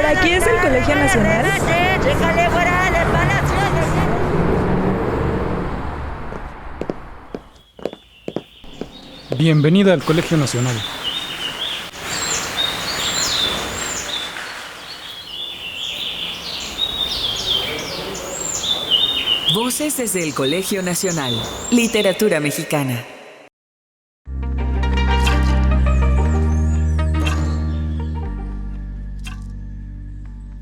Por aquí es el Colegio Nacional. Bienvenida al Colegio Nacional. Voces desde el Colegio Nacional. Literatura mexicana.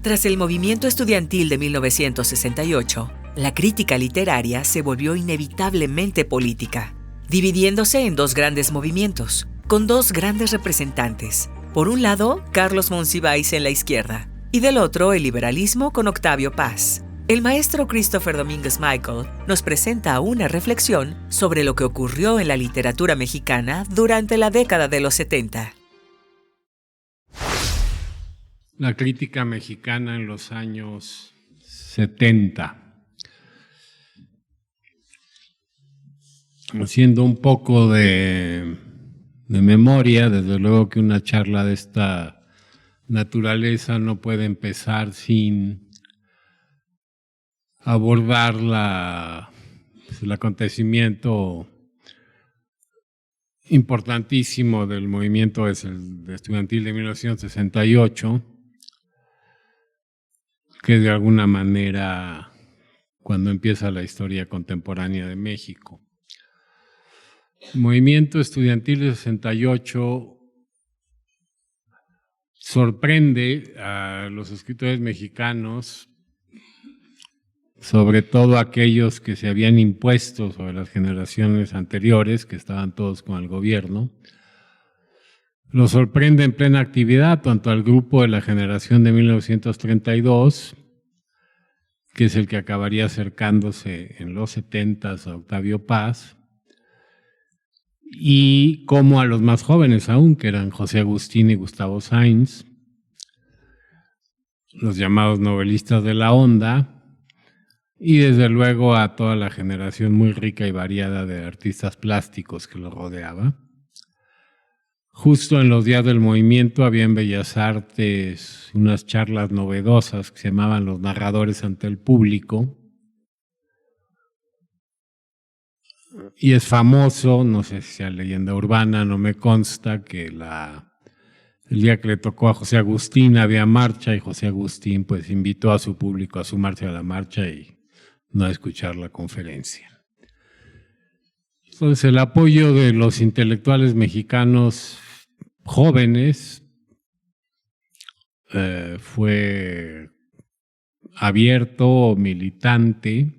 Tras el movimiento estudiantil de 1968, la crítica literaria se volvió inevitablemente política, dividiéndose en dos grandes movimientos, con dos grandes representantes. Por un lado, Carlos Monsiváis en la izquierda, y del otro, el liberalismo con Octavio Paz. El maestro Christopher Domínguez Michael nos presenta una reflexión sobre lo que ocurrió en la literatura mexicana durante la década de los 70. La crítica mexicana en los años 70. Haciendo un poco de memoria, desde luego que una charla de esta naturaleza no puede empezar sin abordar el acontecimiento importantísimo del movimiento estudiantil de 1968, que de alguna manera cuando empieza la historia contemporánea de México. El movimiento estudiantil de 68 sorprende a los escritores mexicanos, sobre todo aquellos que se habían impuesto sobre las generaciones anteriores, que estaban todos con el gobierno. Lo sorprende en plena actividad tanto al grupo de la generación de 1932, que es el que acabaría acercándose en los 70s a Octavio Paz, y como a los más jóvenes aún, que eran José Agustín y Gustavo Sainz, los llamados novelistas de la onda, y desde luego a toda la generación muy rica y variada de artistas plásticos que lo rodeaba. Justo en los días del movimiento había en Bellas Artes unas charlas novedosas que se llamaban Los narradores ante el público. Y es famoso, no sé si sea leyenda urbana, no me consta, que el día que le tocó a José Agustín había marcha y José Agustín pues invitó a su público a sumarse a la marcha y no a escuchar la conferencia. Entonces el apoyo de los intelectuales mexicanos jóvenes fue abierto, militante.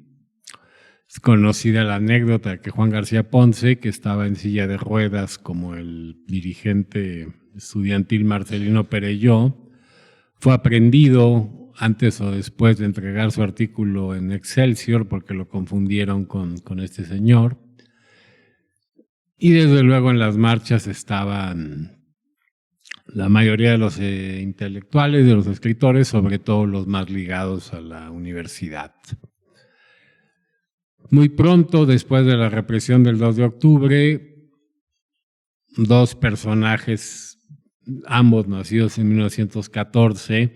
Es conocida la anécdota que Juan García Ponce, que estaba en silla de ruedas como el dirigente estudiantil Marcelino Perelló, fue aprehendido antes o después de entregar su artículo en Excelsior porque lo confundieron con este señor. Y desde luego en las marchas estaban la mayoría de los intelectuales, de los escritores, sobre todo los más ligados a la universidad. Muy pronto, después de la represión del 2 de octubre, dos personajes, ambos nacidos en 1914,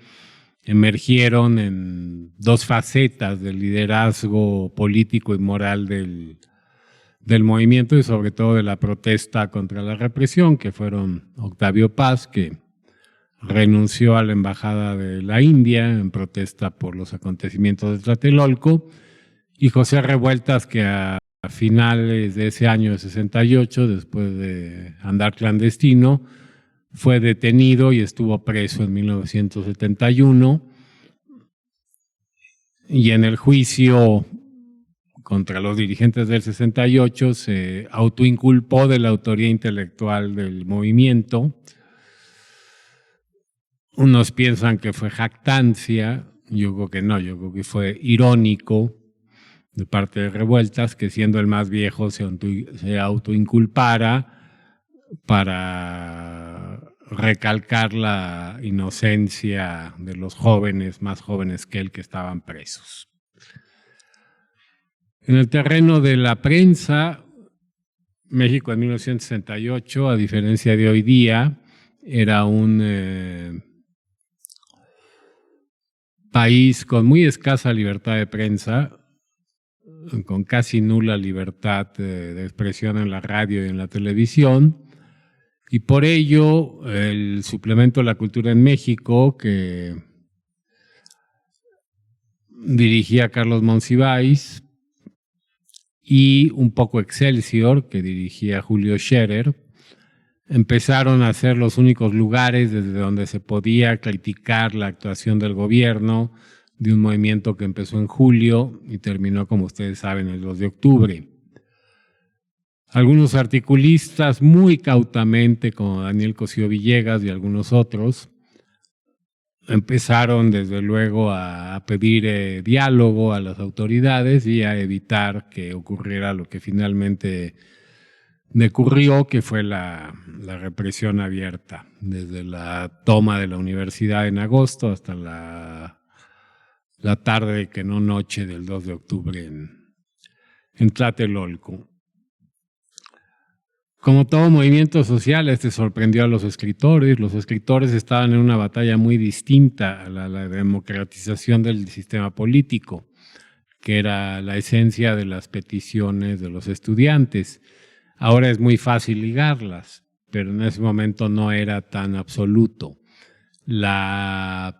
emergieron en dos facetas del liderazgo político y moral del movimiento y sobre todo de la protesta contra la represión, que fueron Octavio Paz, que renunció a la embajada de la India en protesta por los acontecimientos de Tlatelolco, y José Revueltas, que a finales de ese año de 68, después de andar clandestino, fue detenido y estuvo preso en 1971, y en el juicio contra los dirigentes del 68 se autoinculpó de la autoría intelectual del movimiento. Unos piensan que fue jactancia, yo creo que no, yo creo que fue irónico de parte de Revueltas, que siendo el más viejo se autoinculpara para recalcar la inocencia de los jóvenes, más jóvenes que él, que estaban presos. En el terreno de la prensa, México en 1968, a diferencia de hoy día, era un país con muy escasa libertad de prensa, con casi nula libertad de expresión en la radio y en la televisión, y por ello el suplemento de la cultura en México, que dirigía Carlos Monsiváis, y un poco Excelsior, que dirigía Julio Scherer, empezaron a ser los únicos lugares desde donde se podía criticar la actuación del gobierno de un movimiento que empezó en julio y terminó, como ustedes saben, el 2 de octubre. Algunos articulistas muy cautamente, como Daniel Cosío Villegas y algunos otros, empezaron desde luego a pedir diálogo a las autoridades y a evitar que ocurriera lo que finalmente ocurrió, que fue la represión abierta, desde la toma de la universidad en agosto hasta la tarde, que no noche, del 2 de octubre en Tlatelolco. Como todo movimiento social, este sorprendió a los escritores. Los escritores estaban en una batalla muy distinta a la democratización del sistema político, que era la esencia de las peticiones de los estudiantes. Ahora es muy fácil ligarlas, pero en ese momento no era tan absoluto. La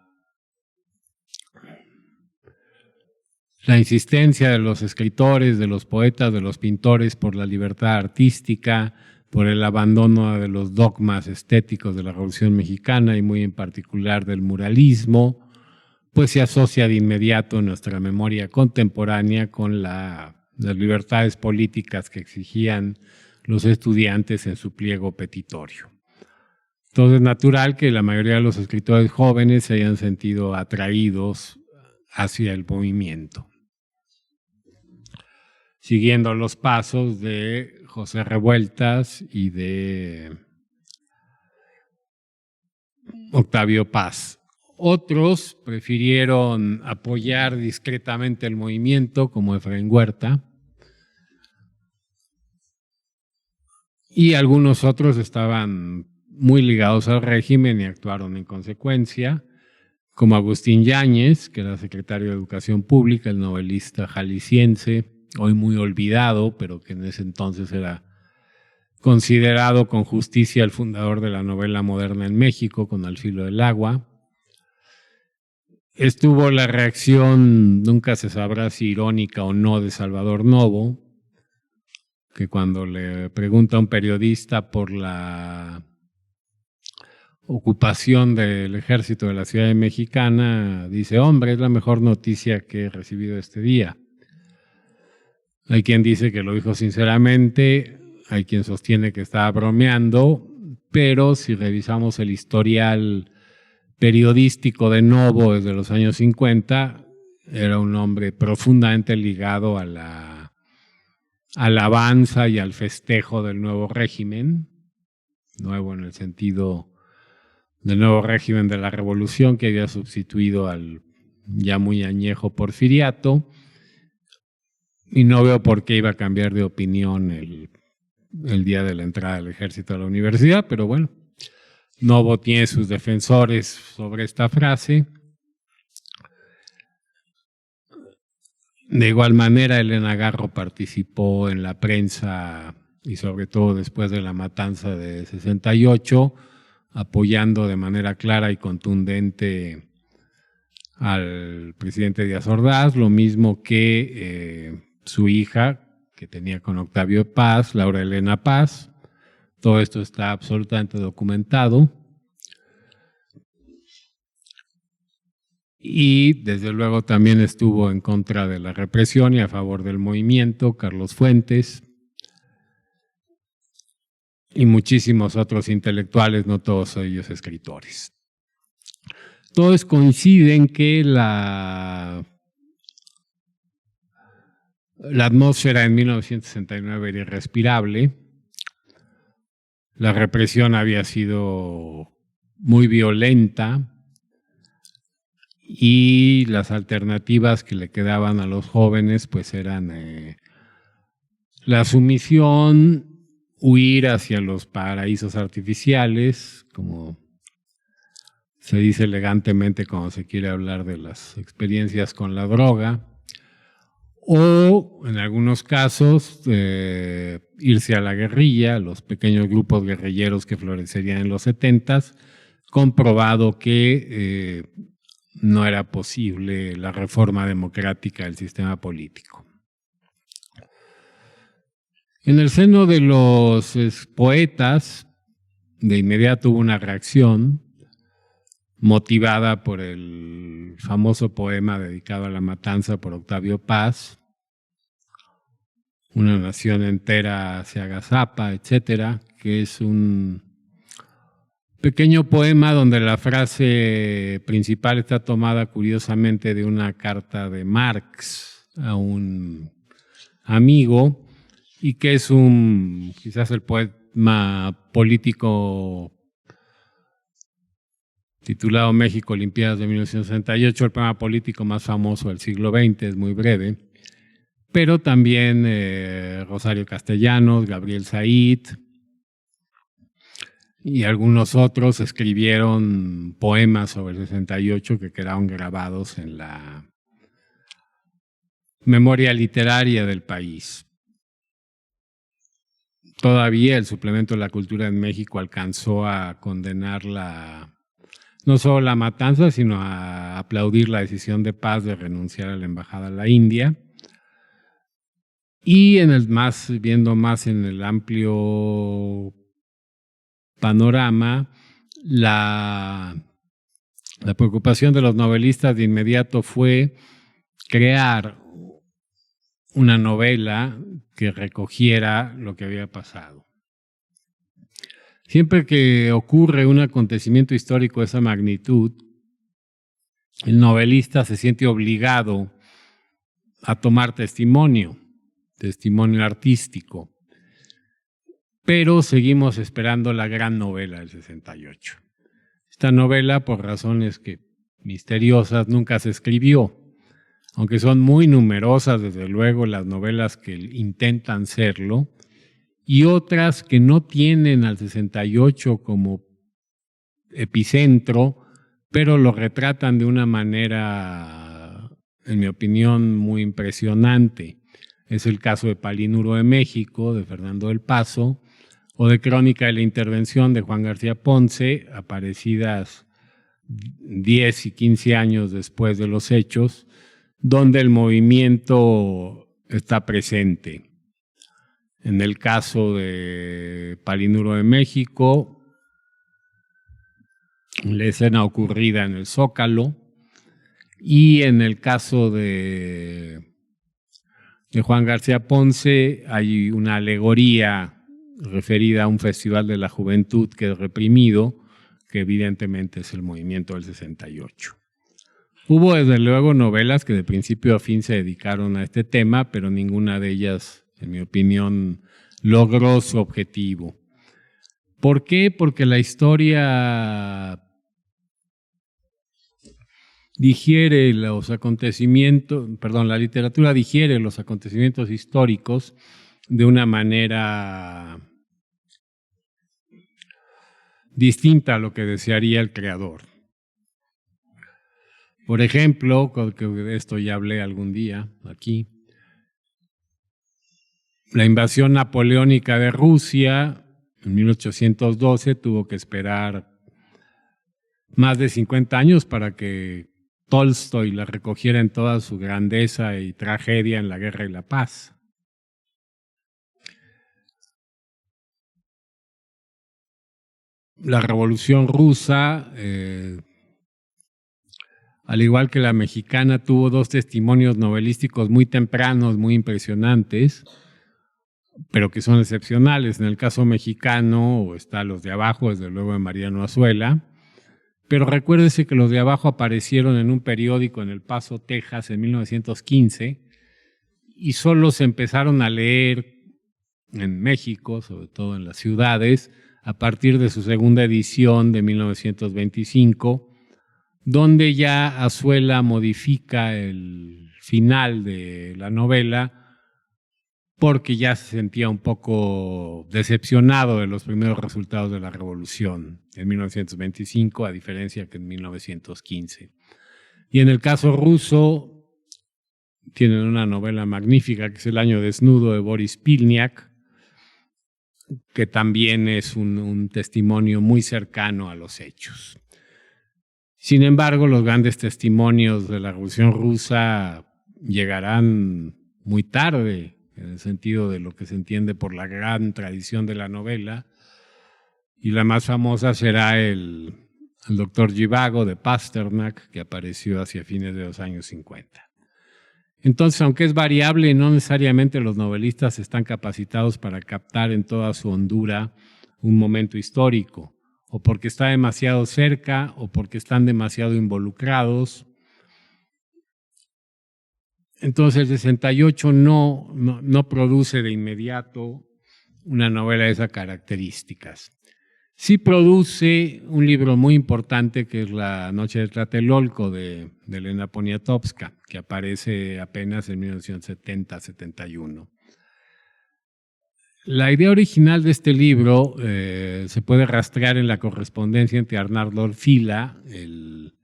insistencia de los escritores, de los poetas, de los pintores por la libertad artística, por el abandono de los dogmas estéticos de la Revolución Mexicana y muy en particular del muralismo, pues se asocia de inmediato en nuestra memoria contemporánea con las libertades políticas que exigían los estudiantes en su pliego petitorio. Entonces es natural que la mayoría de los escritores jóvenes se hayan sentido atraídos hacia el movimiento, siguiendo los pasos de José Revueltas y de Octavio Paz. Otros prefirieron apoyar discretamente el movimiento, como Efraín Huerta, y algunos otros estaban muy ligados al régimen y actuaron en consecuencia, como Agustín Yáñez, que era secretario de Educación Pública, el novelista jalisciense, hoy muy olvidado, pero que en ese entonces era considerado con justicia el fundador de la novela moderna en México, con Al filo del agua. Estuvo la reacción, nunca se sabrá si irónica o no, de Salvador Novo, que cuando le pregunta a un periodista por la ocupación del ejército de la Ciudad Mexicana, dice: hombre, es la mejor noticia que he recibido este día. Hay quien dice que lo dijo sinceramente, hay quien sostiene que estaba bromeando, pero si revisamos el historial periodístico de Novo desde los años 50, era un hombre profundamente ligado a la alabanza y al festejo del nuevo régimen, nuevo en el sentido del nuevo régimen de la Revolución, que había sustituido al ya muy añejo Porfiriato, y no veo por qué iba a cambiar de opinión el día de la entrada del ejército a la universidad, pero bueno, Novo tiene sus defensores sobre esta frase. De igual manera, Elena Garro participó en la prensa y sobre todo después de la matanza de 68, apoyando de manera clara y contundente al presidente Díaz Ordaz, lo mismo que su hija, que tenía con Octavio Paz, Laura Elena Paz. Todo esto está absolutamente documentado. Y desde luego también estuvo en contra de la represión y a favor del movimiento Carlos Fuentes y muchísimos otros intelectuales, no todos ellos escritores. Todos coinciden que la atmósfera en 1969 era irrespirable. La represión había sido muy violenta y las alternativas que le quedaban a los jóvenes pues eran la sumisión, huir hacia los paraísos artificiales, como se dice elegantemente cuando se quiere hablar de las experiencias con la droga, o en algunos casos irse a la guerrilla, los pequeños grupos guerrilleros que florecerían en los 70s, comprobado que no era posible la reforma democrática del sistema político. En el seno de los poetas, de inmediato hubo una reacción motivada por el famoso poema dedicado a la matanza por Octavio Paz, Una nación entera se agazapa, etcétera, que es un pequeño poema donde la frase principal está tomada curiosamente de una carta de Marx a un amigo, y que es quizás el poema político titulado México, Olimpiadas de 1968, el poema político más famoso del siglo XX, es muy breve, pero también Rosario Castellanos, Gabriel Said y algunos otros escribieron poemas sobre el 68 que quedaron grabados en la memoria literaria del país. Todavía el suplemento de la cultura en México alcanzó a condenar no solo la matanza, sino a aplaudir la decisión de Paz de renunciar a la embajada a la India. Y viendo más en el amplio panorama, la preocupación de los novelistas de inmediato fue crear una novela que recogiera lo que había pasado. Siempre que ocurre un acontecimiento histórico de esa magnitud, el novelista se siente obligado a tomar testimonio artístico, pero seguimos esperando la gran novela del 68. Esta novela, por razones misteriosas, nunca se escribió, aunque son muy numerosas, desde luego, las novelas que intentan serlo, y otras que no tienen al 68 como epicentro, pero lo retratan de una manera, en mi opinión, muy impresionante. Es el caso de Palinuro de México, de Fernando del Paso, o de Crónica de la Intervención de Juan García Ponce, aparecidas 10 y 15 años después de los hechos, donde el movimiento está presente. En el caso de Palinuro de México, la escena ocurrida en el Zócalo, y en el caso de Juan García Ponce hay una alegoría referida a un festival de la juventud que es reprimido, que evidentemente es el movimiento del 68. Hubo desde luego novelas que de principio a fin se dedicaron a este tema, pero ninguna de ellas, en mi opinión, logró su objetivo. ¿Por qué? Porque la historia digiere los acontecimientos, la literatura digiere los acontecimientos históricos de una manera distinta a lo que desearía el creador. Por ejemplo, que de esto ya hablé algún día aquí, la invasión napoleónica de Rusia en 1812 tuvo que esperar más de 50 años para que Tolstoy la recogiera en toda su grandeza y tragedia en La Guerra y la Paz. La Revolución Rusa, al igual que la mexicana, tuvo dos testimonios novelísticos muy tempranos, muy impresionantes, pero que son excepcionales. En el caso mexicano está Los de Abajo, desde luego de Mariano Azuela, pero recuérdese que Los de Abajo aparecieron en un periódico en El Paso, Texas, en 1915, y solo se empezaron a leer en México, sobre todo en las ciudades, a partir de su segunda edición de 1925, donde ya Azuela modifica el final de la novela porque ya se sentía un poco decepcionado de los primeros resultados de la revolución en 1925, a diferencia que en 1915. Y en el caso ruso, tienen una novela magnífica que es El año desnudo de Boris Pilniak, que también es un testimonio muy cercano a los hechos. Sin embargo, los grandes testimonios de la Revolución Rusa llegarán muy tarde, en el sentido de lo que se entiende por la gran tradición de la novela, y la más famosa será el doctor Zhivago de Pasternak, que apareció hacia fines de los años 50. Entonces, aunque es variable, no necesariamente los novelistas están capacitados para captar en toda su hondura un momento histórico, o porque está demasiado cerca, o porque están demasiado involucrados. Entonces, el 68 no produce de inmediato una novela de esas características. Sí produce un libro muy importante que es La noche de Tlatelolco de Elena Poniatowska, que aparece apenas en 1970-71. La idea original de este libro se puede rastrear en la correspondencia entre Arnaldo Orfila, el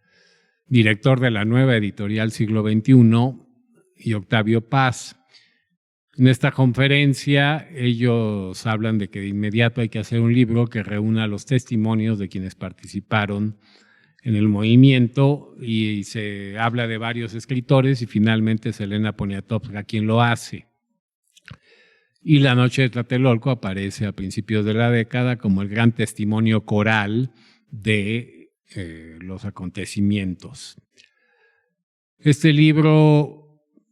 director de la nueva editorial Siglo XXI, y Octavio Paz. En esta conferencia ellos hablan de que de inmediato hay que hacer un libro que reúna los testimonios de quienes participaron en el movimiento, y se habla de varios escritores y finalmente es Elena Poniatowska quien lo hace. Y La noche de Tlatelolco aparece a principios de la década como el gran testimonio coral de los acontecimientos. Este libro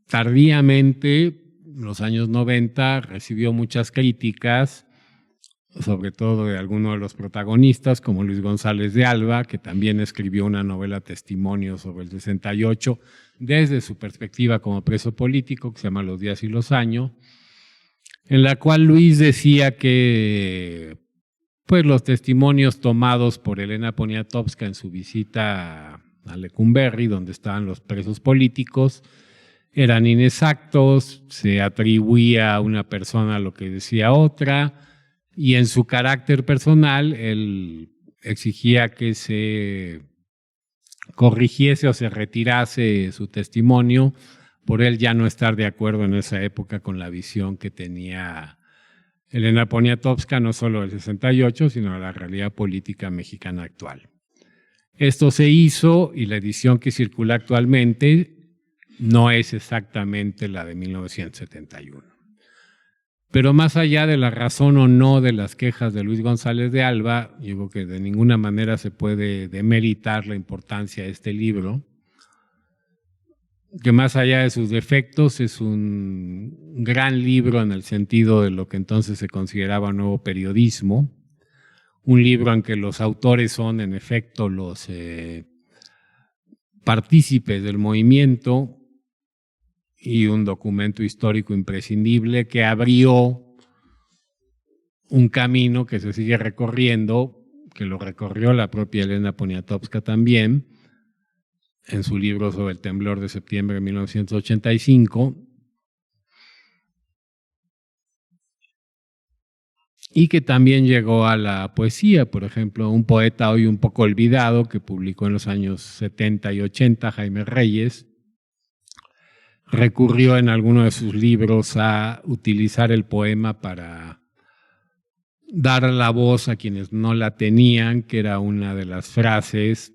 tardíamente, en los años 90, recibió muchas críticas, sobre todo de algunos de los protagonistas, como Luis González de Alba, que también escribió una novela testimonio sobre el 68, desde su perspectiva como preso político, que se llama Los días y los años, en la cual Luis decía que pues, los testimonios tomados por Elena Poniatowska en su visita a Lecumberri, donde estaban los presos políticos, eran inexactos, se atribuía a una persona lo que decía otra, y en su carácter personal él exigía que se corrigiese o se retirase su testimonio por él ya no estar de acuerdo en esa época con la visión que tenía Elena Poniatowska, no solo del 68, sino de la realidad política mexicana actual. Esto se hizo y la edición que circula actualmente no es exactamente la de 1971. Pero más allá de la razón o no de las quejas de Luis González de Alba, yo creo que de ninguna manera se puede demeritar la importancia de este libro, que más allá de sus defectos es un gran libro en el sentido de lo que entonces se consideraba nuevo periodismo, un libro en que los autores son en efecto los partícipes del movimiento, y un documento histórico imprescindible que abrió un camino que se sigue recorriendo, que lo recorrió la propia Elena Poniatowska también, en su libro sobre el temblor de septiembre de 1985, y que también llegó a la poesía. Por ejemplo, un poeta hoy un poco olvidado que publicó en los años 70 y 80, Jaime Reyes, recurrió en alguno de sus libros a utilizar el poema para dar la voz a quienes no la tenían, que era una de las frases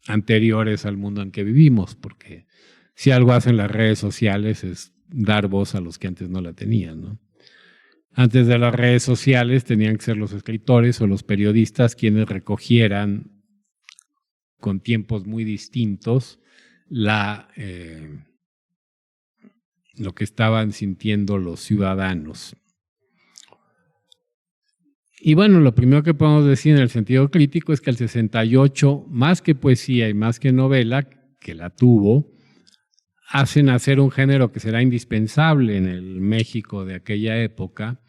anteriores al mundo en que vivimos, porque si algo hacen las redes sociales es dar voz a los que antes no la tenían, ¿no? Antes de las redes sociales tenían que ser los escritores o los periodistas quienes recogieran con tiempos muy distintos lo que estaban sintiendo los ciudadanos. Y bueno, lo primero que podemos decir en el sentido crítico es que el 68, más que poesía y más que novela, que la tuvo, hace nacer un género que será indispensable en el México de aquella época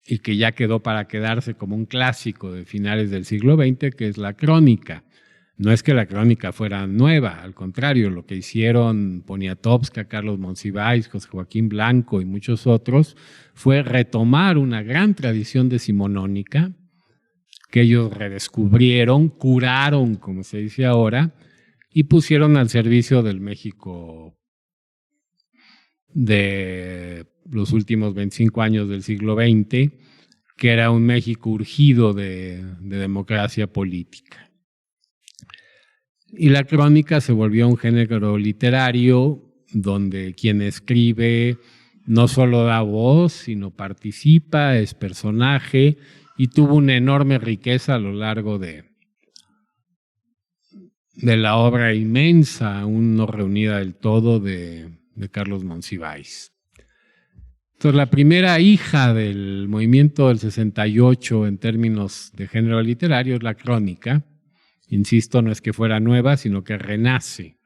y que ya quedó para quedarse como un clásico de finales del siglo XX, que es la crónica. No es que la crónica fuera nueva, al contrario, lo que hicieron Poniatowska, Carlos Monsiváis, José Joaquín Blanco y muchos otros fue retomar una gran tradición decimonónica que ellos redescubrieron, curaron, como se dice ahora, y pusieron al servicio del México de los últimos 25 años del siglo XX, que era un México urgido de democracia política. Y la crónica se volvió un género literario donde quien escribe no solo da voz, sino participa, es personaje y tuvo una enorme riqueza a lo largo de la obra inmensa, aún no reunida del todo, de Carlos Monsiváis. Entonces, la primera hija del movimiento del 68 en términos de género literario es la crónica. Insisto, no es que fuera nueva, sino que renace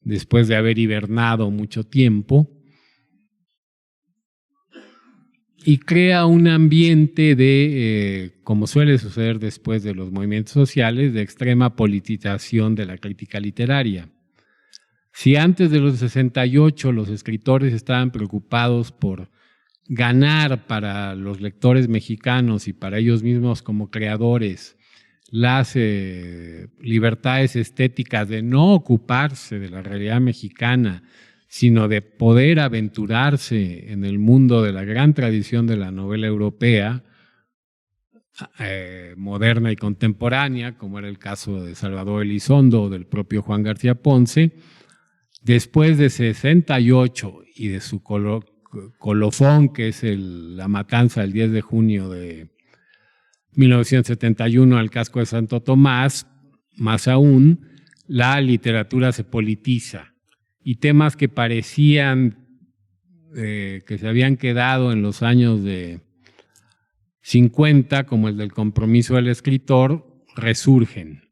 después de haber hibernado mucho tiempo y crea un ambiente de, como suele suceder después de los movimientos sociales, de extrema politización de la crítica literaria. Si antes de los 68 los escritores estaban preocupados por ganar para los lectores mexicanos y para ellos mismos como creadores las libertades estéticas de no ocuparse de la realidad mexicana, sino de poder aventurarse en el mundo de la gran tradición de la novela europea, moderna y contemporánea, como era el caso de Salvador Elizondo o del propio Juan García Ponce. Después de 68 y de su colofón, que es la matanza del 10 de junio de 1971 al casco de Santo Tomás, más aún, la literatura se politiza y temas que parecían que se habían quedado en los años de 50, como el del compromiso del escritor, resurgen.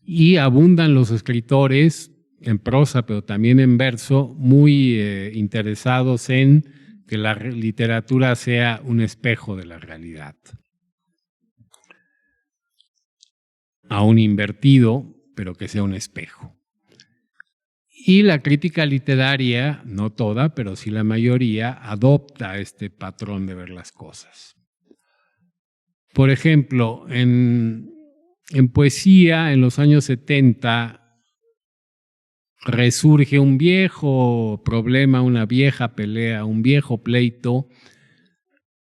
Y abundan los escritores en prosa, pero también en verso, muy interesados en que la literatura sea un espejo de la realidad. Aún invertido, pero que sea un espejo. Y la crítica literaria, no toda, pero sí la mayoría, adopta este patrón de ver las cosas. Por ejemplo, en poesía, en los años 70, resurge un viejo problema, una vieja pelea, un viejo pleito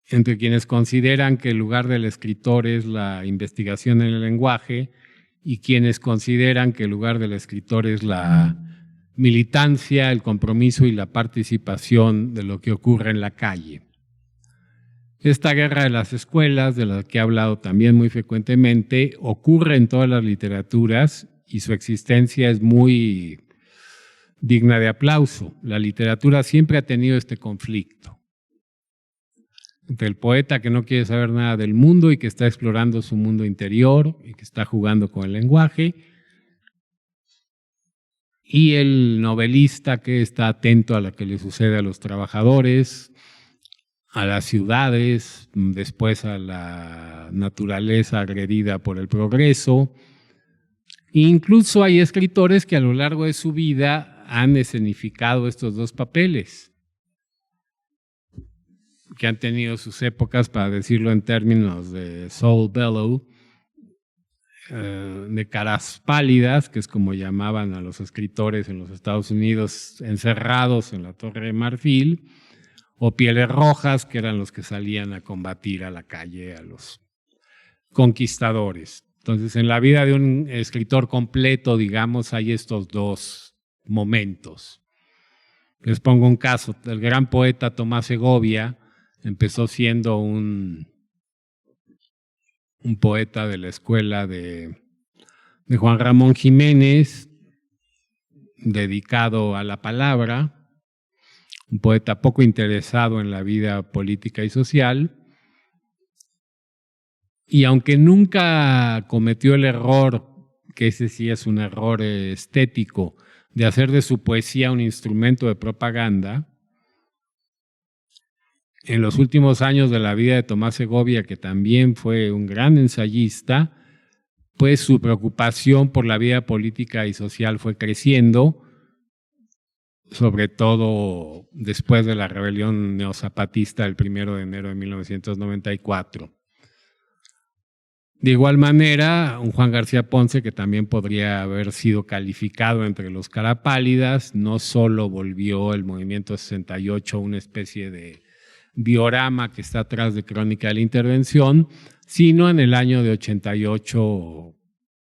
entre quienes consideran que el lugar del escritor es la investigación en el lenguaje y quienes consideran que el lugar del escritor es la militancia, el compromiso y la participación de lo que ocurre en la calle. Esta guerra de las escuelas, de la que he hablado también muy frecuentemente, ocurre en todas las literaturas y su existencia es muy digna de aplauso. La literatura siempre ha tenido este conflicto entre el poeta que no quiere saber nada del mundo y que está explorando su mundo interior y que está jugando con el lenguaje, y el novelista que está atento a lo que le sucede a los trabajadores, a las ciudades, después a la naturaleza agredida por el progreso. E incluso hay escritores que a lo largo de su vida han escenificado estos dos papeles, que han tenido sus épocas, para decirlo en términos de Saul Bellow, de caras pálidas, que es como llamaban a los escritores en los Estados Unidos encerrados en la Torre de Marfil, o pieles rojas, que eran los que salían a combatir a la calle a los conquistadores. Entonces, en la vida de un escritor completo, digamos, hay estos dos momentos. Les pongo un caso. El gran poeta Tomás Segovia empezó siendo un poeta de la escuela de Juan Ramón Jiménez, dedicado a la palabra, un poeta poco interesado en la vida política y social, y aunque nunca cometió el error, que ese sí es un error estético, de hacer de su poesía un instrumento de propaganda, en los últimos años de la vida de Tomás Segovia, que también fue un gran ensayista, pues su preocupación por la vida política y social fue creciendo, sobre todo después de la rebelión neozapatista del 1 de enero de 1994. De igual manera, un Juan García Ponce, que también podría haber sido calificado entre los carapálidas, no solo volvió el movimiento 68 una especie de diorama que está atrás de Crónica de la Intervención, sino en el año de 88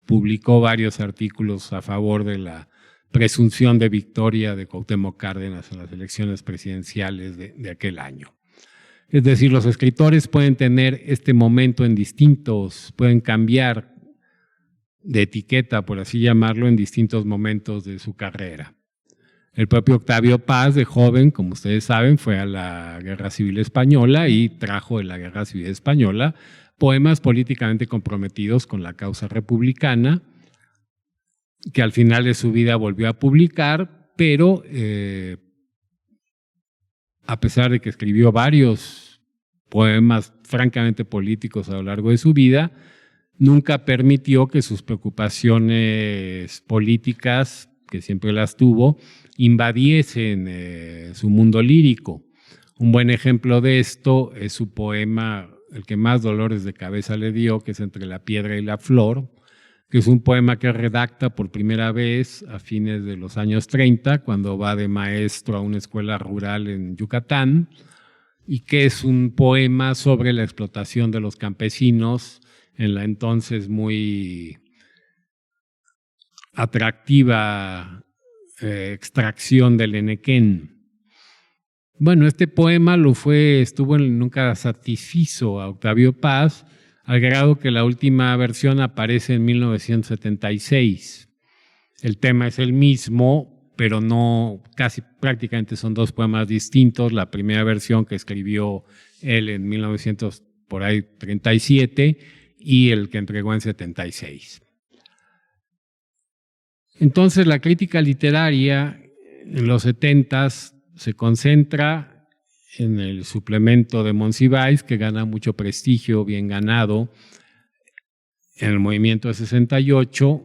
publicó varios artículos a favor de la presunción de victoria de Cuauhtémoc Cárdenas en las elecciones presidenciales de aquel año. Es decir, los escritores pueden tener este momento en distintos, pueden cambiar de etiqueta, por así llamarlo, en distintos momentos de su carrera. El propio Octavio Paz, de joven, como ustedes saben, fue a la Guerra Civil Española y trajo de la Guerra Civil Española poemas políticamente comprometidos con la causa republicana, que al final de su vida volvió a publicar, pero a pesar de que escribió varios poemas francamente políticos a lo largo de su vida, nunca permitió que sus preocupaciones políticas, que siempre las tuvo, invadiesen su mundo lírico. Un buen ejemplo de esto es su poema, el que más dolores de cabeza le dio, que es Entre la piedra y la flor, que es un poema que redacta por primera vez a fines de los años 30, cuando va de maestro a una escuela rural en Yucatán, y que es un poema sobre la explotación de los campesinos en la entonces muy atractiva extracción del henequén. Bueno, este poema nunca satisfizo a Octavio Paz, al grado que la última versión aparece en 1976. El tema es el mismo, pero no, casi prácticamente son dos poemas distintos. La primera versión que escribió él en 1937 y el que entregó en 76. Entonces la crítica literaria en los 70s se concentra en el suplemento de Monsiváis, que gana mucho prestigio, bien ganado, en el movimiento de 68,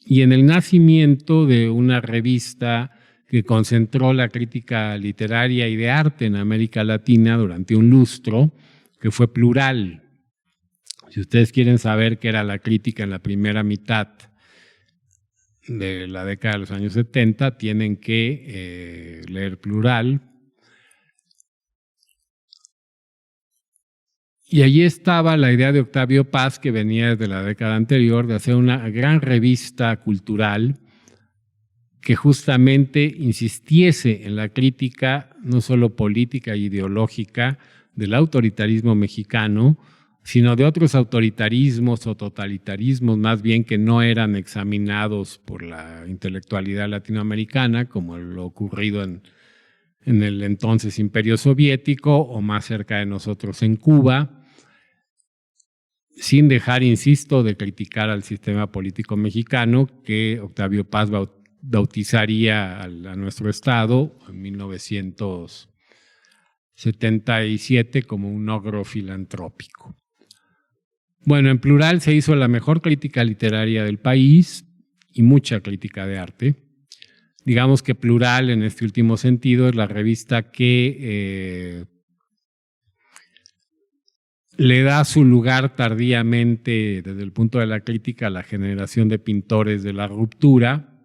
y en el nacimiento de una revista que concentró la crítica literaria y de arte en América Latina durante un lustro, que fue Plural. Si ustedes quieren saber qué era la crítica en la primera mitad de la década de los años 70, tienen que leer Plural. Y allí estaba la idea de Octavio Paz, que venía desde la década anterior, de hacer una gran revista cultural que justamente insistiese en la crítica no solo política e ideológica del autoritarismo mexicano, sino de otros autoritarismos o totalitarismos más bien que no eran examinados por la intelectualidad latinoamericana, como lo ocurrido en el entonces Imperio Soviético o más cerca de nosotros en Cuba, sin dejar, insisto, de criticar al sistema político mexicano que Octavio Paz bautizaría a nuestro Estado en 1977 como un ogro filantrópico. Bueno, en Plural se hizo la mejor crítica literaria del país y mucha crítica de arte. Digamos que Plural, en este último sentido, es la revista que le da su lugar tardíamente, desde el punto de la crítica, a la generación de pintores de la ruptura.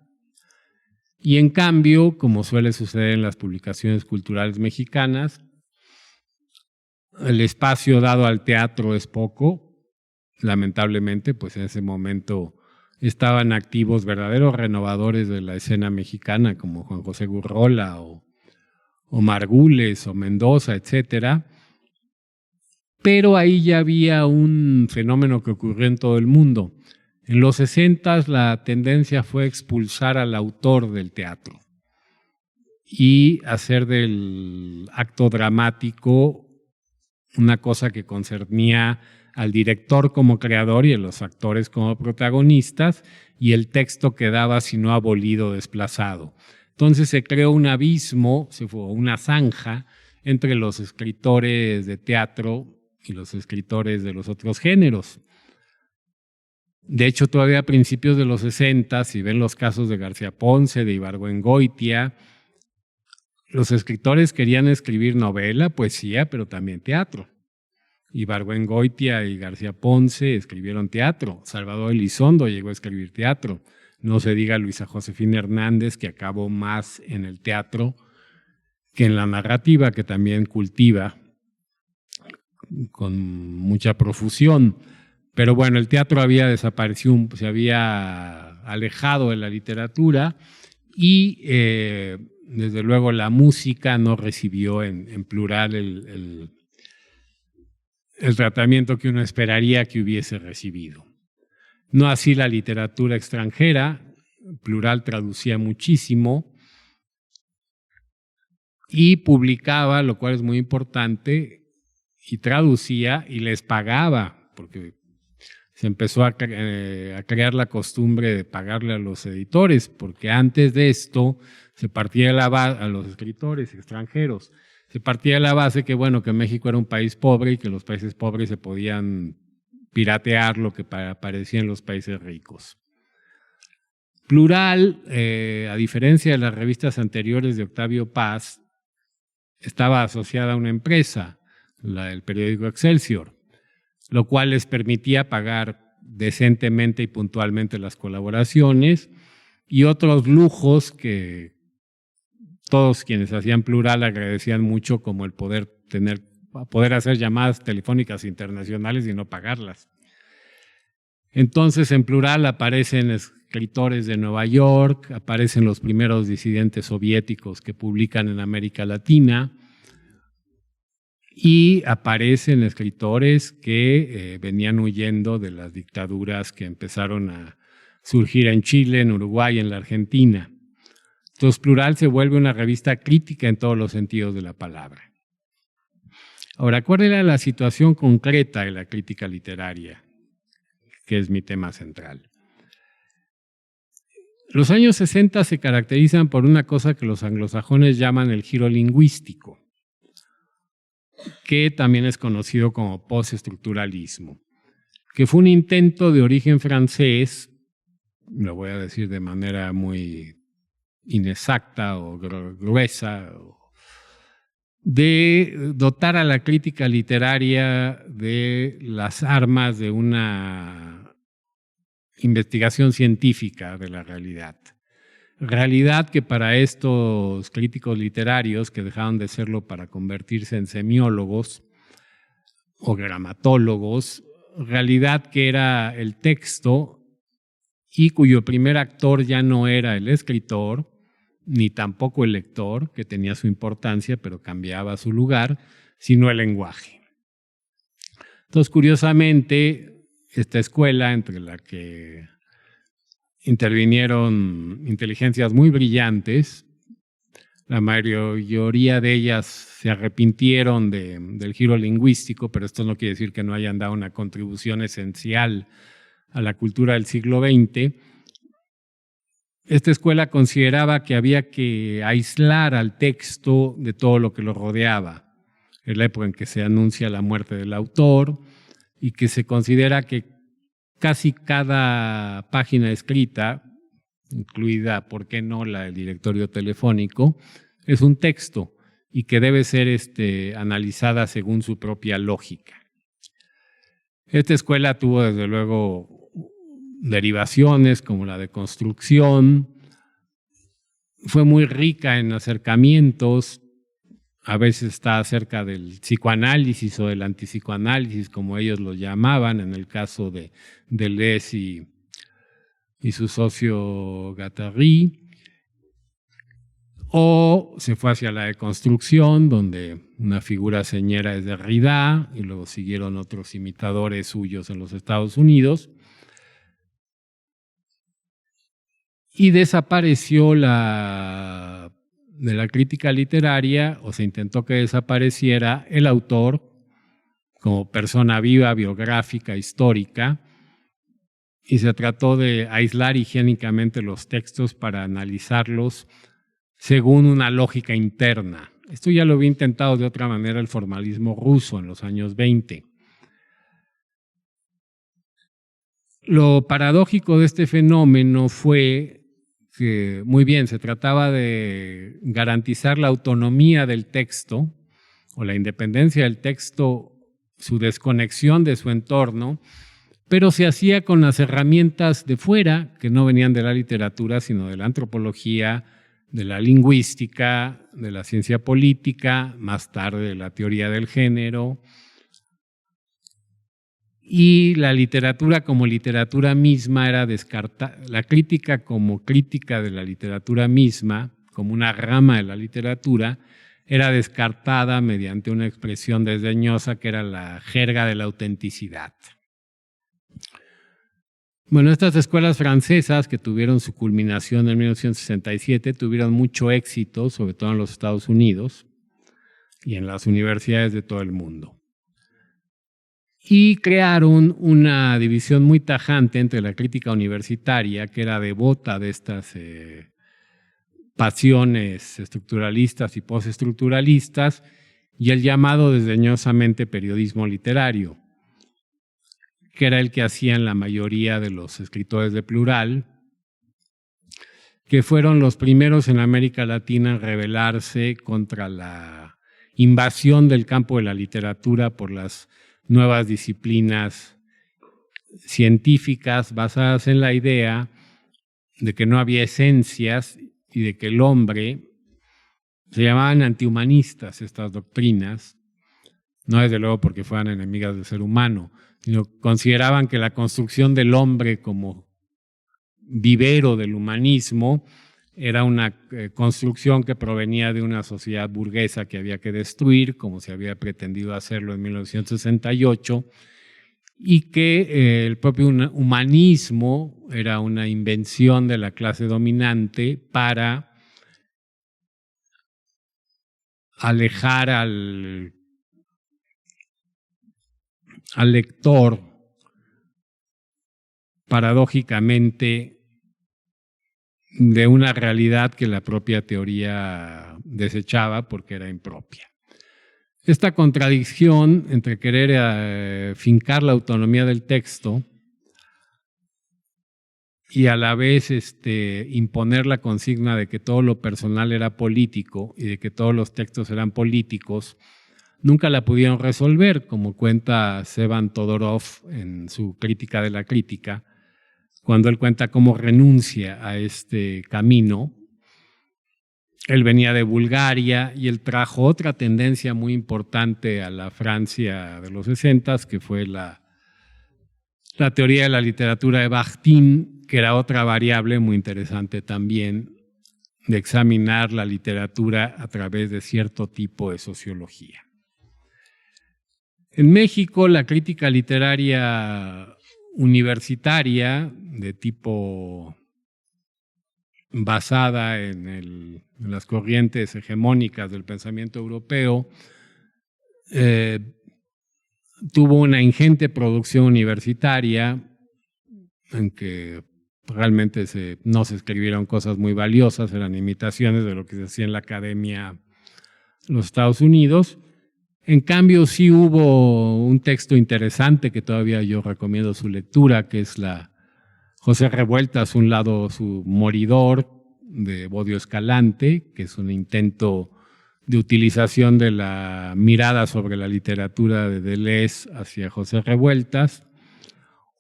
Y en cambio, como suele suceder en las publicaciones culturales mexicanas, el espacio dado al teatro es poco. Lamentablemente, pues en ese momento estaban activos verdaderos renovadores de la escena mexicana, como Juan José Gurrola o Margules o Mendoza, etcétera. Pero ahí ya había un fenómeno que ocurrió en todo el mundo. En los 60s la tendencia fue expulsar al autor del teatro y hacer del acto dramático una cosa que concernía al director como creador y a los actores como protagonistas, y el texto quedaba, si no abolido, desplazado. Entonces se creó un abismo, una zanja entre los escritores de teatro y los escritores de los otros géneros. De hecho, todavía a principios de los 60, si ven los casos de García Ponce, de Ibargüengoitia, los escritores querían escribir novela, poesía, pero también teatro. Ibargüengoitia y García Ponce escribieron teatro. Salvador Elizondo llegó a escribir teatro. No se diga Luisa Josefina Hernández, que acabó más en el teatro que en la narrativa, que también cultiva con mucha profusión. Pero bueno, el teatro había desaparecido, se había alejado de la literatura y desde luego la música no recibió en plural el tratamiento que uno esperaría que hubiese recibido. No así la literatura extranjera, plural traducía muchísimo y publicaba, lo cual es muy importante, y traducía y les pagaba, porque se empezó a crear la costumbre de pagarle a los editores, porque antes de esto se partía de la base, a los escritores extranjeros, se partía de la base que, bueno, que México era un país pobre y que los países pobres se podían piratear lo que aparecía en los países ricos. Plural, a diferencia de las revistas anteriores de Octavio Paz, estaba asociada a una empresa, el periódico Excelsior, lo cual les permitía pagar decentemente y puntualmente las colaboraciones y otros lujos que todos quienes hacían Plural agradecían mucho, como el poder hacer llamadas telefónicas internacionales y no pagarlas. Entonces en Plural aparecen escritores de Nueva York, aparecen los primeros disidentes soviéticos que publican en América Latina, y aparecen escritores que venían huyendo de las dictaduras que empezaron a surgir en Chile, en Uruguay, en la Argentina. Entonces, Plural se vuelve una revista crítica en todos los sentidos de la palabra. Ahora, ¿cuál era la situación concreta de la crítica literaria? Que es mi tema central. Los años 60 se caracterizan por una cosa que los anglosajones llaman el giro lingüístico, que también es conocido como postestructuralismo, que fue un intento de origen francés, lo voy a decir de manera muy inexacta o gruesa, de dotar a la crítica literaria de las armas de una investigación científica de la realidad. Realidad que para estos críticos literarios, que dejaron de serlo para convertirse en semiólogos o gramatólogos, realidad que era el texto y cuyo primer actor ya no era el escritor, ni tampoco el lector, que tenía su importancia pero cambiaba su lugar, sino el lenguaje. Entonces, curiosamente, esta escuela, entre la que intervinieron inteligencias muy brillantes, la mayoría de ellas se arrepintieron del giro lingüístico, pero esto no quiere decir que no hayan dado una contribución esencial a la cultura del siglo XX. Esta escuela consideraba que había que aislar al texto de todo lo que lo rodeaba. Es la época en que se anuncia la muerte del autor y que se considera que casi cada página escrita, incluida, ¿por qué no?, la del directorio telefónico, es un texto y que debe ser analizada según su propia lógica. Esta escuela tuvo desde luego derivaciones como la de construcción, fue muy rica en acercamientos, a veces está cerca del psicoanálisis o del antipsicoanálisis, como ellos lo llamaban, en el caso de Deleuze y su socio Guattari, o se fue hacia la deconstrucción, donde una figura señera es Derrida, y luego siguieron otros imitadores suyos en los Estados Unidos, y desapareció de la crítica literaria, o se intentó que desapareciera el autor como persona viva, biográfica, histórica, y se trató de aislar higiénicamente los textos para analizarlos según una lógica interna. Esto ya lo había intentado de otra manera el formalismo ruso en los años 20. Lo paradójico de este fenómeno fue que, muy bien, se trataba de garantizar la autonomía del texto o la independencia del texto, su desconexión de su entorno, pero se hacía con las herramientas de fuera, que no venían de la literatura, sino de la antropología, de la lingüística, de la ciencia política, más tarde de la teoría del género. Y la literatura como literatura misma era descartada, la crítica como crítica de la literatura misma, como una rama de la literatura, era descartada mediante una expresión desdeñosa que era la jerga de la autenticidad. Bueno, estas escuelas francesas que tuvieron su culminación en 1967 tuvieron mucho éxito, sobre todo en los Estados Unidos y en las universidades de todo el mundo. Y crearon una división muy tajante entre la crítica universitaria, que era devota de estas pasiones estructuralistas y postestructuralistas, y el llamado desdeñosamente periodismo literario, que era el que hacían la mayoría de los escritores de Plural, que fueron los primeros en América Latina en rebelarse contra la invasión del campo de la literatura por las nuevas disciplinas científicas basadas en la idea de que no había esencias y de que el hombre, se llamaban antihumanistas estas doctrinas, no desde luego porque fueran enemigas del ser humano, sino consideraban que la construcción del hombre como vivero del humanismo era una construcción que provenía de una sociedad burguesa que había que destruir, como se había pretendido hacerlo en 1968, y que el propio humanismo era una invención de la clase dominante para alejar al lector, paradójicamente, de una realidad que la propia teoría desechaba porque era impropia. Esta contradicción entre querer fincar la autonomía del texto y a la vez imponer la consigna de que todo lo personal era político y de que todos los textos eran políticos, nunca la pudieron resolver, como cuenta Sevan Todorov en su Crítica de la Crítica, cuando él cuenta cómo renuncia a este camino. Él venía de Bulgaria y él trajo otra tendencia muy importante a la Francia de los 60, que fue la teoría de la literatura de Bakhtin, que era otra variable muy interesante también de examinar la literatura a través de cierto tipo de sociología. En México, la crítica literaria universitaria de tipo basada en las corrientes hegemónicas del pensamiento europeo, tuvo una ingente producción universitaria en que realmente no se escribieron cosas muy valiosas, eran imitaciones de lo que se hacía en la academia de los Estados Unidos. En cambio, sí hubo un texto interesante que todavía yo recomiendo su lectura, que es José Revueltas, un lado su moridor, de Bodio Escalante, que es un intento de utilización de la mirada sobre la literatura de Deleuze hacia José Revueltas,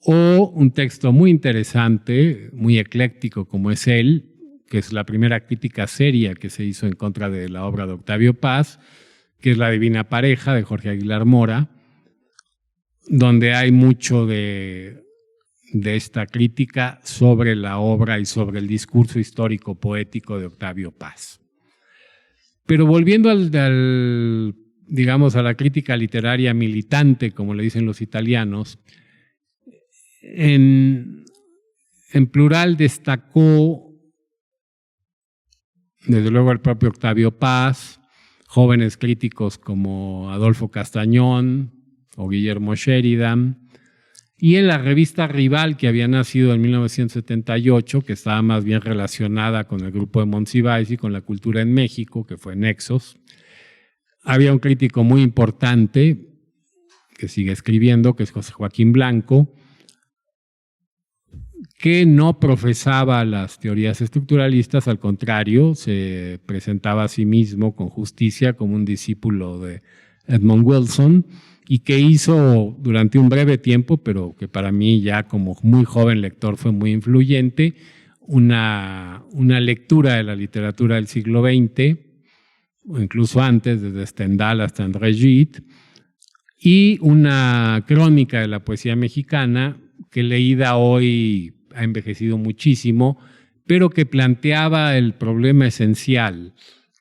o un texto muy interesante, muy ecléctico como es él, que es la primera crítica seria que se hizo en contra de la obra de Octavio Paz, que es La Divina Pareja, de Jorge Aguilar Mora, donde hay mucho de esta crítica sobre la obra y sobre el discurso histórico poético de Octavio Paz. Pero volviendo digamos, a la crítica literaria militante, como le dicen los italianos, en Plural destacó, desde luego, el propio Octavio Paz, jóvenes críticos como Adolfo Castañón o Guillermo Sheridan, y en la revista Rival, que había nacido en 1978, que estaba más bien relacionada con el grupo de Monsiváis y con la cultura en México, que fue Nexos, había un crítico muy importante que sigue escribiendo, que es José Joaquín Blanco, que no profesaba las teorías estructuralistas, al contrario, se presentaba a sí mismo con justicia como un discípulo de Edmund Wilson, y que hizo durante un breve tiempo, pero que para mí ya como muy joven lector fue muy influyente, una lectura de la literatura del siglo XX, o incluso antes, desde Stendhal hasta André Gide, y una crónica de la poesía mexicana que leída hoy ha envejecido muchísimo, pero que planteaba el problema esencial,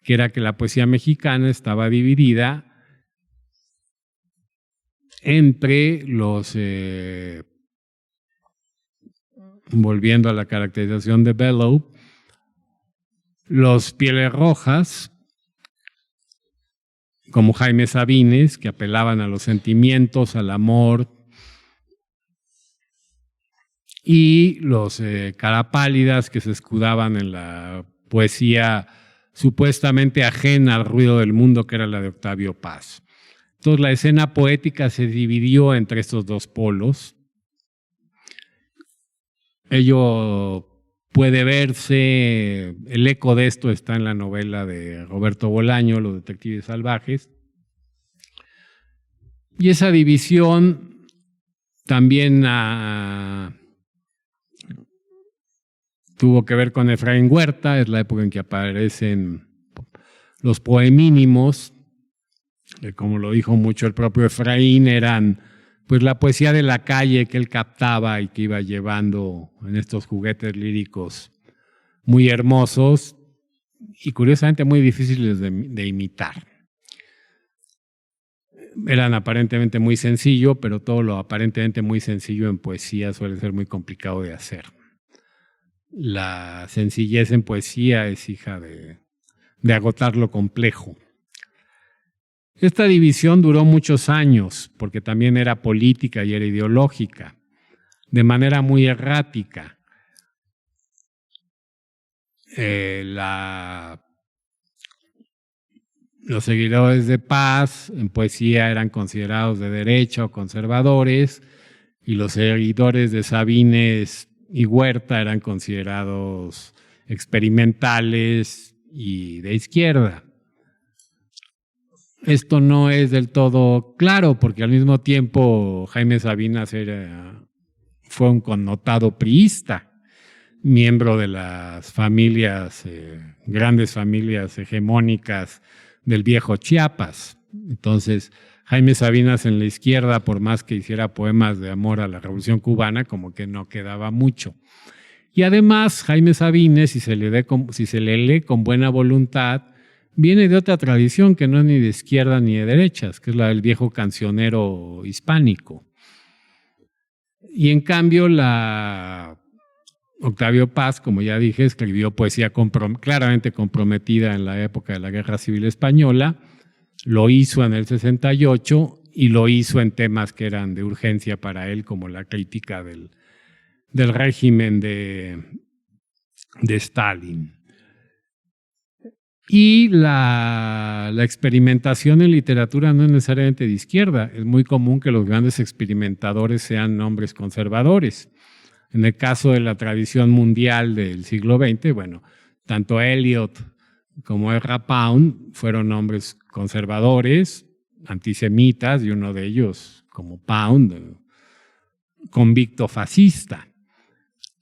que era que la poesía mexicana estaba dividida entre los, volviendo a la caracterización de Bellow, los pieles rojas, como Jaime Sabines, que apelaban a los sentimientos, al amor, y los cara pálidas, que se escudaban en la poesía supuestamente ajena al ruido del mundo, que era la de Octavio Paz. Entonces la escena poética se dividió entre estos dos polos. Ello puede verse, el eco de esto está en la novela de Roberto Bolaño, Los detectives salvajes. Y esa división también tuvo que ver con Efraín Huerta, es la época en que aparecen los poemínimos, que como lo dijo mucho el propio Efraín, eran pues la poesía de la calle que él captaba y que iba llevando en estos juguetes líricos muy hermosos y curiosamente muy difíciles de imitar. Eran aparentemente muy sencillo, pero todo lo aparentemente muy sencillo en poesía suele ser muy complicado de hacer. La sencillez en poesía es hija de agotar lo complejo. Esta división duró muchos años, porque también era política y era ideológica, de manera muy errática. Los seguidores de Paz en poesía eran considerados de derecha o conservadores, y los seguidores de Sabines y Huerta eran considerados experimentales y de izquierda. Esto no es del todo claro, porque al mismo tiempo Jaime Sabines fue un connotado priista, miembro de las familias, grandes familias hegemónicas del viejo Chiapas. Entonces, Jaime Sabines en la izquierda, por más que hiciera poemas de amor a la Revolución Cubana, como que no quedaba mucho. Y además, Jaime Sabines, si se le lee con buena voluntad, viene de otra tradición que no es ni de izquierda ni de derechas, que es la del viejo cancionero hispánico. Y en cambio, Octavio Paz, como ya dije, escribió poesía claramente comprometida en la época de la Guerra Civil Española, lo hizo en el 68 y lo hizo en temas que eran de urgencia para él, como la crítica del régimen de Stalin. Y la experimentación en literatura no es necesariamente de izquierda. Es muy común que los grandes experimentadores sean hombres conservadores. En el caso de la tradición mundial del siglo XX, bueno, tanto Eliot como Ezra Pound fueron hombres conservadores, antisemitas, y uno de ellos, como Pound, convicto fascista.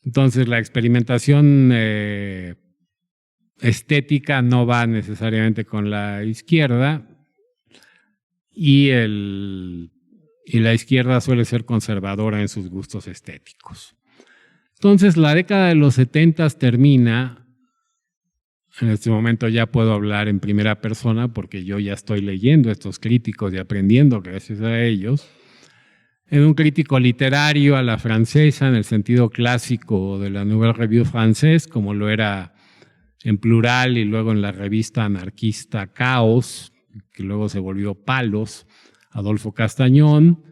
Entonces la experimentación estética no va necesariamente con la izquierda, y la izquierda suele ser conservadora en sus gustos estéticos. Entonces la década de los 70 termina, en este momento ya puedo hablar en primera persona porque yo ya estoy leyendo estos críticos y aprendiendo gracias a ellos, en un crítico literario a la francesa en el sentido clásico de la Nouvelle Revue Française, como lo era en plural y luego en la revista anarquista Caos, que luego se volvió Palos, Adolfo Castañón,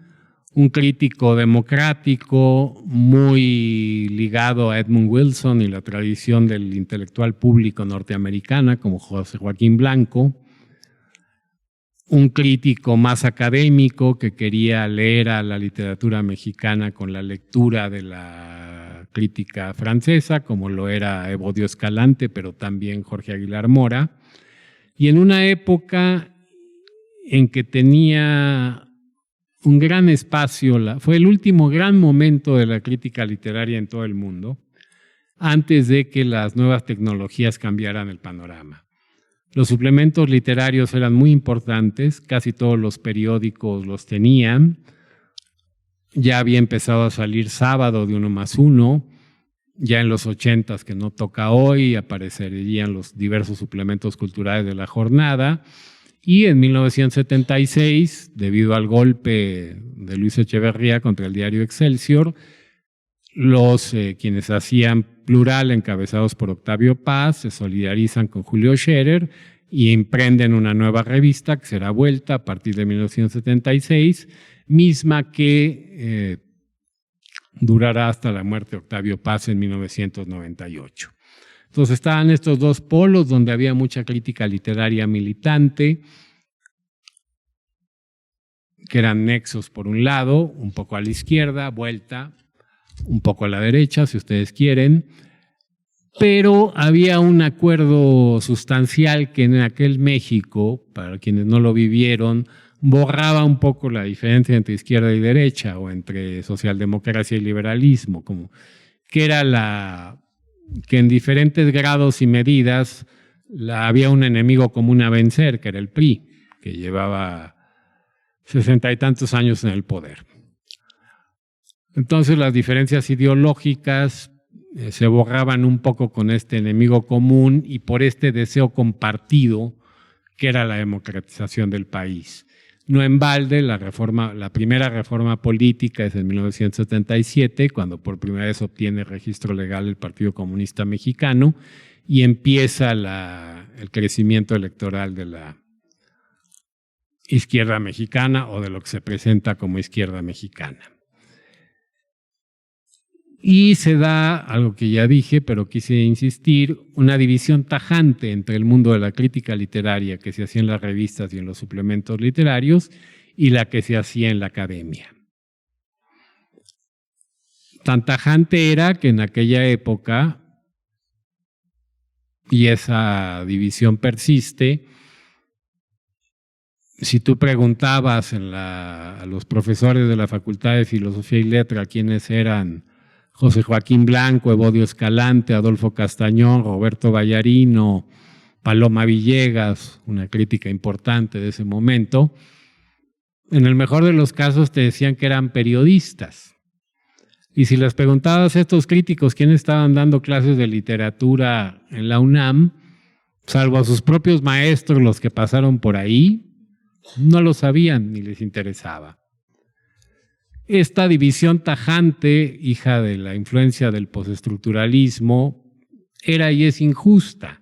un crítico democrático muy ligado a Edmund Wilson y la tradición del intelectual público norteamericana como José Joaquín Blanco, un crítico más académico que quería leer a la literatura mexicana con la lectura de la crítica francesa, como lo era Evodio Escalante, pero también Jorge Aguilar Mora. Y en una época en que tenía un gran espacio, fue el último gran momento de la crítica literaria en todo el mundo, antes de que las nuevas tecnologías cambiaran el panorama. Los suplementos literarios eran muy importantes, casi todos los periódicos los tenían. Ya había empezado a salir Sábado de 1+1, ya en los 80s, que no toca hoy, aparecerían los diversos suplementos culturales de la jornada. Y en 1976, debido al golpe de Luis Echeverría contra el diario Excelsior, quienes hacían Plural, encabezados por Octavio Paz, se solidarizan con Julio Scherer y emprenden una nueva revista que será Vuelta a partir de 1976, misma que durará hasta la muerte de Octavio Paz en 1998. Entonces estaban estos dos polos donde había mucha crítica literaria militante, que eran Nexos por un lado, un poco a la izquierda, Vuelta, un poco a la derecha, si ustedes quieren, pero había un acuerdo sustancial que en aquel México, para quienes no lo vivieron, borraba un poco la diferencia entre izquierda y derecha, o entre socialdemocracia y liberalismo, como que era que en diferentes grados y medidas había un enemigo común a vencer, que era el PRI, que llevaba 60 y tantos años en el poder. Entonces las diferencias ideológicas se borraban un poco con este enemigo común y por este deseo compartido que era la democratización del país. No en balde, la primera reforma política es en 1977, cuando por primera vez obtiene registro legal el Partido Comunista Mexicano y empieza el crecimiento electoral de la izquierda mexicana o de lo que se presenta como izquierda mexicana. Y se da, algo que ya dije, pero quise insistir, una división tajante entre el mundo de la crítica literaria que se hacía en las revistas y en los suplementos literarios y la que se hacía en la academia. Tan tajante era que en aquella época, y esa división persiste, si tú preguntabas a los profesores de la Facultad de Filosofía y Letras quiénes eran José Joaquín Blanco, Evodio Escalante, Adolfo Castañón, Roberto Vallarino, Paloma Villegas, una crítica importante de ese momento, en el mejor de los casos te decían que eran periodistas. Y si les preguntabas a estos críticos quiénes estaban dando clases de literatura en la UNAM, salvo a sus propios maestros, los que pasaron por ahí, no lo sabían ni les interesaba. Esta división tajante, hija de la influencia del postestructuralismo, era y es injusta.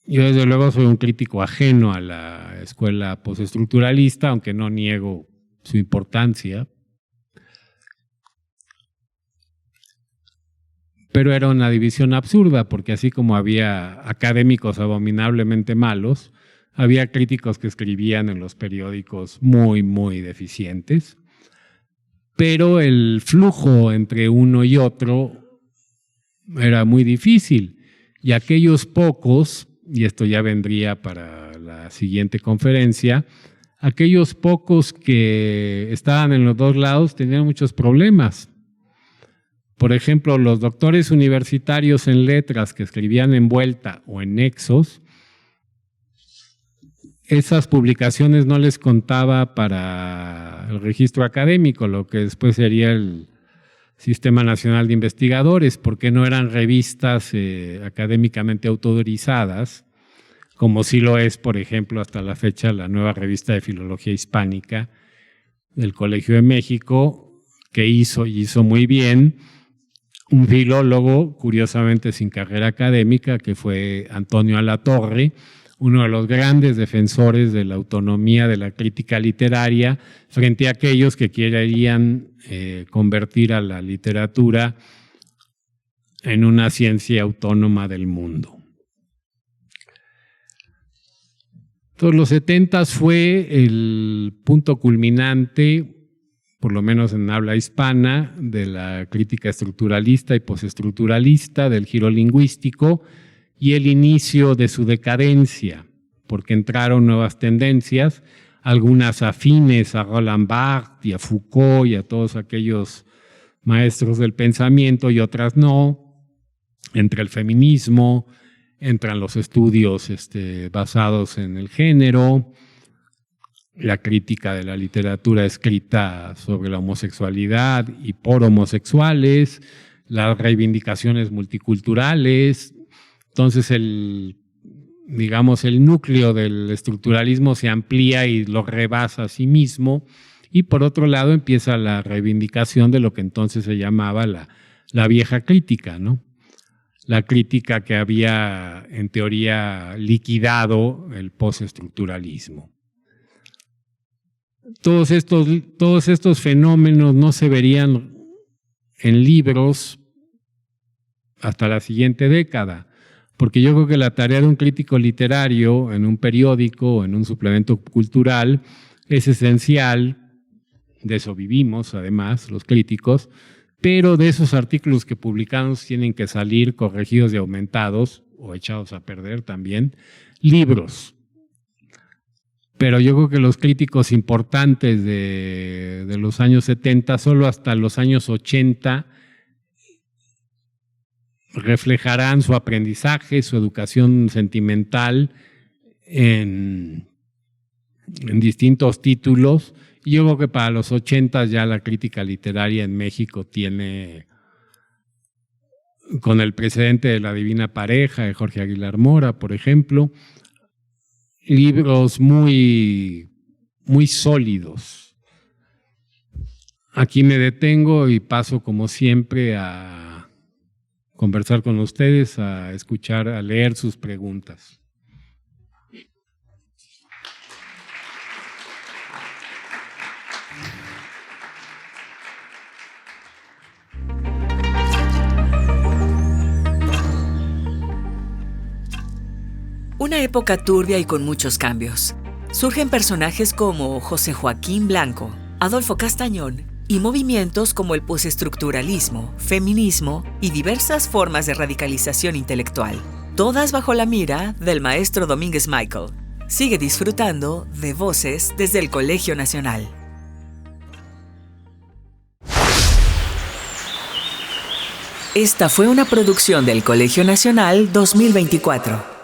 Yo desde luego soy un crítico ajeno a la escuela postestructuralista, aunque no niego su importancia. Pero era una división absurda, porque así como había académicos abominablemente malos, había críticos que escribían en los periódicos muy, muy deficientes. Pero el flujo entre uno y otro era muy difícil. Y aquellos pocos, y esto ya vendría para la siguiente conferencia, aquellos pocos que estaban en los dos lados tenían muchos problemas. Por ejemplo, los doctores universitarios en letras que escribían en Vuelta o en Nexos, esas publicaciones no les contaba para el registro académico, lo que después sería el Sistema Nacional de Investigadores, porque no eran revistas académicamente autorizadas, como sí lo es, por ejemplo, hasta la fecha, la nueva revista de Filología Hispánica del Colegio de México, que hizo muy bien un filólogo, curiosamente sin carrera académica, que fue Antonio Alatorre, uno de los grandes defensores de la autonomía de la crítica literaria frente a aquellos que querían convertir a la literatura en una ciencia autónoma del mundo. Entonces, los 70s fue el punto culminante por lo menos en habla hispana, de la crítica estructuralista y postestructuralista, del giro lingüístico y el inicio de su decadencia, porque entraron nuevas tendencias, algunas afines a Roland Barthes y a Foucault y a todos aquellos maestros del pensamiento y otras no. Entra el feminismo, entran los estudios basados en el género, la crítica de la literatura escrita sobre la homosexualidad y por homosexuales, las reivindicaciones multiculturales. Entonces el núcleo del estructuralismo se amplía y lo rebasa a sí mismo, y por otro lado empieza la reivindicación de lo que entonces se llamaba la vieja crítica, ¿no? La crítica que había en teoría liquidado el postestructuralismo. Todos estos fenómenos no se verían en libros hasta la siguiente década, porque yo creo que la tarea de un crítico literario en un periódico o en un suplemento cultural es esencial. De eso vivimos, además, los críticos, pero de esos artículos que publicamos tienen que salir corregidos y aumentados, o echados a perder también, libros. Pero yo creo que los críticos importantes de los años 70, solo hasta los años 80, reflejarán su aprendizaje, su educación sentimental en distintos títulos. Y yo creo que para los 80 ya la crítica literaria en México tiene, con el precedente de La Divina Pareja de Jorge Aguilar Mora, por ejemplo, libros muy, muy sólidos. Aquí me detengo y paso, como siempre, a conversar con ustedes, a escuchar, a leer sus preguntas. Una época turbia y con muchos cambios. Surgen personajes como José Joaquín Blanco, Adolfo Castañón y movimientos como el postestructuralismo, feminismo y diversas formas de radicalización intelectual, todas bajo la mira del maestro Domínguez Michael. Sigue disfrutando de Voces desde el Colegio Nacional. Esta fue una producción del Colegio Nacional 2024.